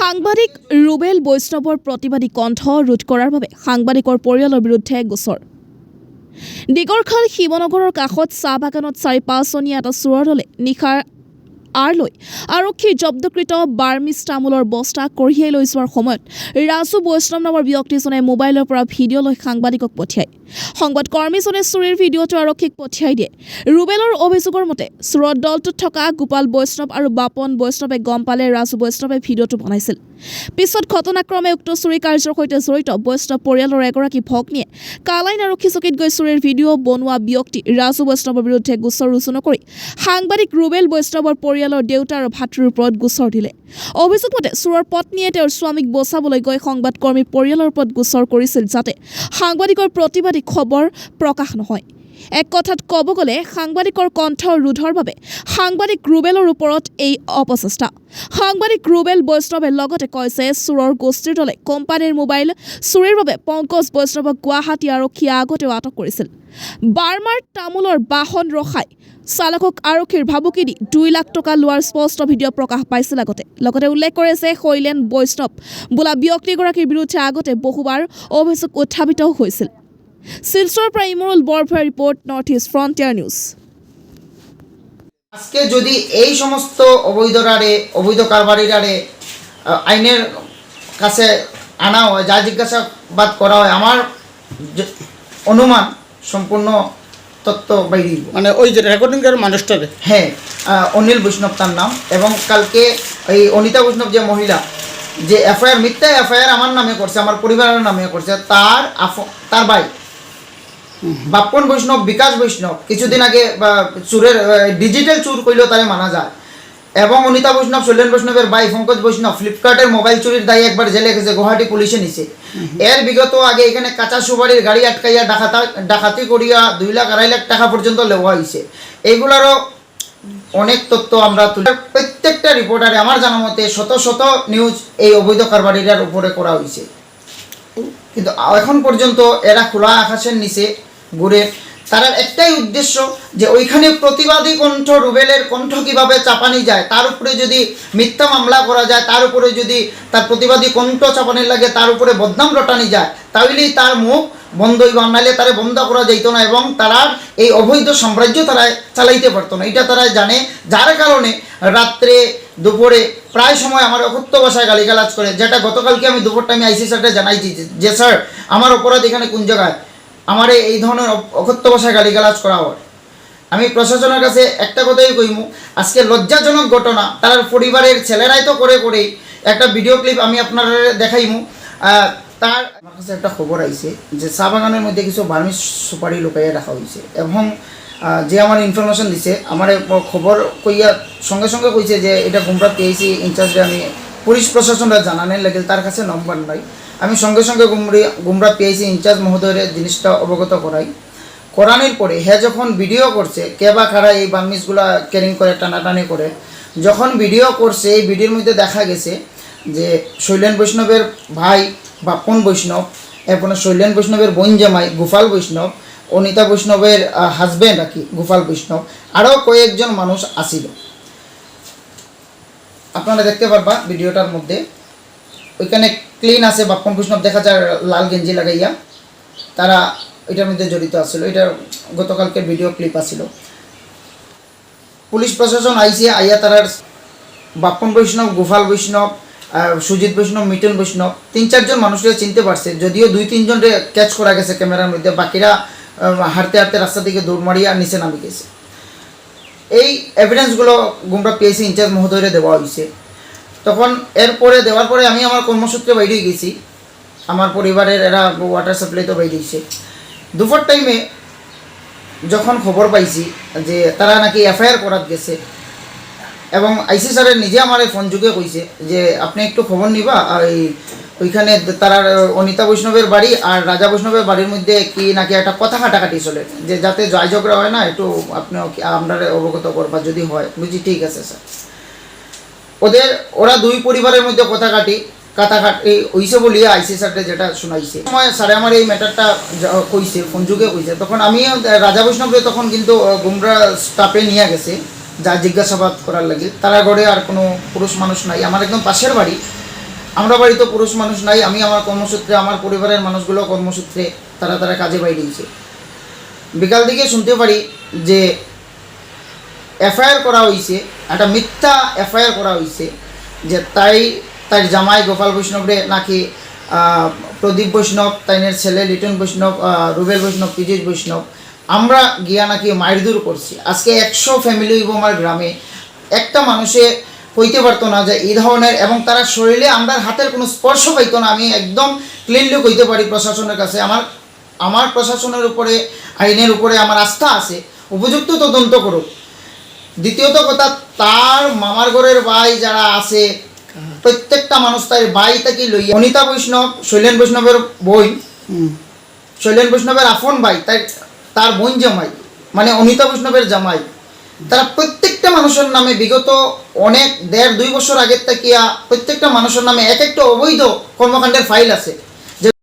সাংবাদিক ৰুবেল বৈষ্ণৱৰ প্ৰতিবাদী কণ্ঠ ৰোধ কৰাৰ বাবে সাংবাদিকৰ পৰিয়ালৰ বিৰুদ্ধে গোচৰ। ডিগৰখাল শিৱনগৰৰ কাষত চাহ বাগানত ৪-৫ জনীয়া এটা চোৰৰ দলে নিশাৰ আৰ লৈ আৰক্ষীৰ জব্দকৃত বাৰ্মিজ তামোলৰ বস্তা কঢ়িয়াই লৈ যোৱাৰ সময়ত ৰাজু বৈষ্ণৱ নামৰ ব্যক্তিজনে মোবাইলৰ পৰা ভিডিঅ' লৈ সাংবাদিকক পঠিয়ায়। সংবাদ কৰ্মীজনে চুৰিৰ ভিডিঅ'টো আৰক্ষীক পঠিয়াই দিয়ে। ৰুবেলৰ অভিযোগৰ মতে চোৰৰ দলটোত থকা গোপাল বৈষ্ণৱ আৰু বাপন বৈষ্ণৱে গম পালে ৰাজু বৈষ্ণৱে ভিডিঅ'টো বনাইছিল। পিছত ঘটনাক্ৰমে উক্ত চুৰি কাৰ্যৰ সৈতে জড়িত বৈষ্ণৱ পৰিয়ালৰ এগৰাকী ভগ্নীয়ে কালাইন আৰক্ষী চকীত গৈ চুৰিৰ ভিডিঅ' বনোৱা ব্যক্তি ৰাজু বৈষ্ণৱৰ বিৰুদ্ধে গোচৰ ৰুজু নকৰি সাংবাদিক ৰুবেল বৈষ্ণৱৰ পৰিয়ালৰ দেউতা আৰু ভাতৃৰ ওপৰত গোচৰ দিলে। অভিযোগ মতে চোৰৰ পত্নীয়ে তেওঁৰ স্বামীক বচাবলৈ গৈ সংবাদকৰ্মীৰ পৰিয়ালৰ ওপৰত গোচৰ কৰিছিল যাতে সাংবাদিকৰ প্ৰতিবাদী খবৰ প্ৰকাশ নহয়। এক কথাত ক'ব গ'লে সাংবাদিকৰ কণ্ঠ ৰোধৰ বাবে সাংবাদিক ৰুবেলৰ ওপৰত এই অপচেষ্টা। সাংবাদিক ৰুবেল বৈষ্ণৱে লগতে কয় যে চোৰৰ গোষ্ঠীৰ দলে কোম্পানীৰ মোবাইল চুৰিৰ বাবে পংকজ বৈষ্ণৱক গুৱাহাটী আৰক্ষীয়ে আগতেও আটক কৰিছিল। বাৰ্মাৰ তামোলৰ বাহন ৰখাই চালকক আৰক্ষীৰ ভাবুকি দি ২ লাখ টকা লোৱাৰ স্পষ্ট ভিডিঅ' প্ৰকাশ পাইছিল লগতে উল্লেখ কৰে যে শৈলেন বৈষ্ণৱ বোলা ব্যক্তিগৰাকীৰ বিৰুদ্ধে আগতে বহুবাৰ অভিযোগ উত্থাপিত হৈছিল। শিলচৰৰ পৰা ইমৰুল বৰভূঞাৰ ৰিপোৰ্ট, নৰ্থ ইষ্ট ফ্ৰণ্টিয়াৰ নিউজ। আজকে যদি এই সমস্ত অবৈধ কারবারিরারে আইনের কাছে আনা হয়, যা জিজ্ঞাসাবাদ করা হয়, আমার অনুমান সম্পূর্ণ তথ্য বাইরে মানে ওই যে রেকর্ডিং করার মানুষটাকে হ্যাঁ অনিল বৈষ্ণব তার নাম। এবং কালকে এই অনিতা বৈষ্ণব যে মহিলা যে এফআইআর মিথ্যা এফআইআর আমার নামে করছে, আমার পরিবারের নামে করছে, তার ভাই বাপন বৈষ্ণব, বিকাশ বৈষ্ণব কিছুদিন আগে চুরের ডিজিটাল চুর করলেও তারে মানা যায়। এবং অনিতা বৈষ্ণব, শৈলেন বৈষ্ণবের ভাই পঙ্কজ বৈষ্ণব ফ্লিপকার্টের মোবাইল চুরির দায়ে একবার জেলে গেছে, গুয়াহাটি পুলিশে নিছে। এর বিগত আগে এখানে কাঁচা সুবাড়ির গাড়ি আটকাইয়া ডাকাতি করিয়া ২ লাখ ২.৫ লাখ টাকা পর্যন্ত লেওয়া হয়েছে। এইগুলারও অনেক তথ্য আমরা তুলে প্রত্যেকটা রিপোর্টারে আমার জানা মতে শত শত নিউজ এই অবৈধ কারবারিরার উপরে করা হয়েছে, কিন্তু এখন পর্যন্ত এরা খোলা আকাশের নিচে ঘুরে। তার একটাই উদ্দেশ্য যে ওইখানে প্রতিবাদী কণ্ঠ রুবেলের কণ্ঠ কিভাবে চাপানি যায়, তার উপরে যদি মিথ্যা মামলা করা যায়, তার উপরে যদি তার প্রতিবাদী কণ্ঠ চাপানির লাগে, তার উপরে বদনাম রটানি যায়, তাহলেই তার মুখ বন্ধ হইব, নাহলে তারা বন্ধ করা যাইতো না এবং তারা এই অবৈধ সাম্রাজ্য তারা চালাইতে পারতো না। এটা তারা জানে, যার কারণে রাত্রে দুপুরে প্রায় সময় আমার অকথ্য ভাষায় গালিগালাজ করে, যেটা গতকালকে আমি দুপুর টাইমে আইসি স্যারকে জানাইছি যে স্যার আমার অপরাধ এখানে কোন জায়গায়, আমার এই ধরনের অকথ্য ভাষায় গালিগালাজ করা হয়। আমি প্রশাসনের কাছে একটা কথাই কইমু, আজকে লজ্জাজনক ঘটনা তার পরিবারের ছেলেরাই তো করেই একটা ভিডিও ক্লিপ আমি আপনারা দেখাইমু। তার আমার কাছে একটা খবর আইছে যে চা বাগানের মধ্যে কিছু বার্মিজ সুপারি লুকাইয়া রাখা হয়েছে এবং যে আমার ইনফরমেশন দিছে আমার খবর কইয়া সঙ্গে সঙ্গে কইছে যে এটা গুমরা পিআইসি ইনচার্জে আমি পুলিশ প্রশাসনরা জানানোর লাগে, তার কাছে নম্বর নাই। আমি সঙ্গে সঙ্গে গুমরা পিআইসি ইনচার্জ মহোদয়ের জিনিসটা অবগত করানোর পরে হ্যাঁ যখন ভিডিও করছে কে বা কারা এই বার্মিজগুলা ক্যারিং করে টানাটানি করে, যখন ভিডিও করছে এই ভিডিওর মধ্যে দেখা গেছে যে শৈলেন বৈষ্ণবের ভাই বাপন বৈষ্ণব, এরপরে শৈলেন বৈষ্ণবের বোন জামাই গোপাল বৈষ্ণব, অনিতা বৈষ্ণবের হাজব্যান্ড আর কি গোপাল বৈষ্ণব, আরও কয়েকজন মানুষ আসিল। আপনারা দেখতে পারবা ভিডিওটার মধ্যে ওইখানে ক্লিন আছে, বাপন বৈষ্ণব দেখা যায় লাল গেঞ্জি লাগাইয়া, তারা এটার মধ্যে জড়িত আছিল। এটা গতকালকের ভিডিও ক্লিপ আছিল। পুলিশ প্রশাসন আইসে, আইয়া তারার বাপন বৈষ্ণব, গোপাল বৈষ্ণব, সুজিত বৈষ্ণব, মিটন বৈষ্ণব ৩-৪ জন মানুষরা চিনতে পারছে, যদিও ২-৩ জনকে ক্যাচ করা গেছে ক্যামেরার মধ্যে, বাকিরা হাঁটতে হাঁটতে রাস্তা থেকে দৌড় মারিয়া নিচে নামে গেছে। এই এভিডেন্সগুলো গুমরা পিআইসি ইনচার্জ মহোদয়রে দেওয়া হয়েছে। তখন এরপরে দেওয়ার পরে আমি আমার কর্মসূত্রে বাইরে গেছি, আমার পরিবারের এরা ওয়াটার সাপ্লাই তো বাইরেছে। দুপুর টাইমে যখন খবর পাইছি যে তারা নাকি এফআইআর করাত গেছে এবং আইসি স্যারের নিজে আমার ফোন যুগে কইছে যে আপনি একটু খবর নিবা, ওইখানে তারা অনিতা বৈষ্ণবের বাড়ি আর রাজা বৈষ্ণবের বাড়ির মধ্যে কি নাকি একটা কথা কাটাকাটি চলে, যে যাতে জয় ঝগড়া হয় না, একটু আপনি আমরা অবগত করবা যদি হয়। বুঝি ঠিক আছে স্যার। ওরা ২ পরিবারের মধ্যে কাটাকাটি হইছে বলিয়া আইসি স্যারকে যেটা শোনাইছে সময় স্যারে আমার এই ম্যাটারটা কইছে, ফোন যুগে কইছে। তখন আমি রাজা বৈষ্ণবরে তখন কিন্তু গুমরা স্টাফে নিয়ে গেছে যা জিজ্ঞাসাবাদ করার লাগে। তারা ঘরে আর কোনো পুরুষ মানুষ নাই, আমার একদম পাশের বাড়ি। আমরা বাড়িতে পুরুষ মানুষ নাই, আমি আমার কর্মসূত্রে, আমার পরিবারের মানুষগুলো কর্মসূত্রে তারা কাজে বাইরে গেছে। বিকাল দিকে শুনতে পারি যে এফআইআর করা হয়েছে, একটা মিথ্যা এফআইআর করা হয়েছে যে তার জামাই গোপাল বৈষ্ণবরে নাকি প্রদীপ বৈষ্ণব, তাইনের ছেলে লিটন বৈষ্ণব, রুবেল বৈষ্ণব, পীযুষ বৈষ্ণব, আমরা গিয়া নাকি মারধর করছি। আজকে 100 ফ্যামিলি হইব আমার গ্রামে, একটা মানুষে কইতে পারতো না যে এই ধরনের, এবং তারা শরীরে আমরা হাতের কোনো স্পর্শ পাইতো না। আমি একদম ক্লিনলি কইতে পারি প্রশাসনের কাছে, আমার প্রশাসনের উপরে, আইনের উপরে আমার আস্থা আছে, উপযুক্ত তদন্ত করুক। দ্বিতীয়ত কথা, তার মামার ঘরের ভাই যারা আছে প্রত্যেকটা মানুষ তার ভাই তাকে লইয়া, অনিতা বৈষ্ণব শৈলেন বৈষ্ণবের বোন, শৈলেন বৈষ্ণবের আপন ভাই, তার বোন জামাই মানে অনিতা বৈষ্ণবের জামাই, তারা প্রত্যেকটা মানুষের নামে বিগত অনেক 1.5-2 বছর আগের থেকে প্রত্যেকটা মানুষের নামে এক একটা অবৈধ কর্মকাণ্ডের ফাইল আছে।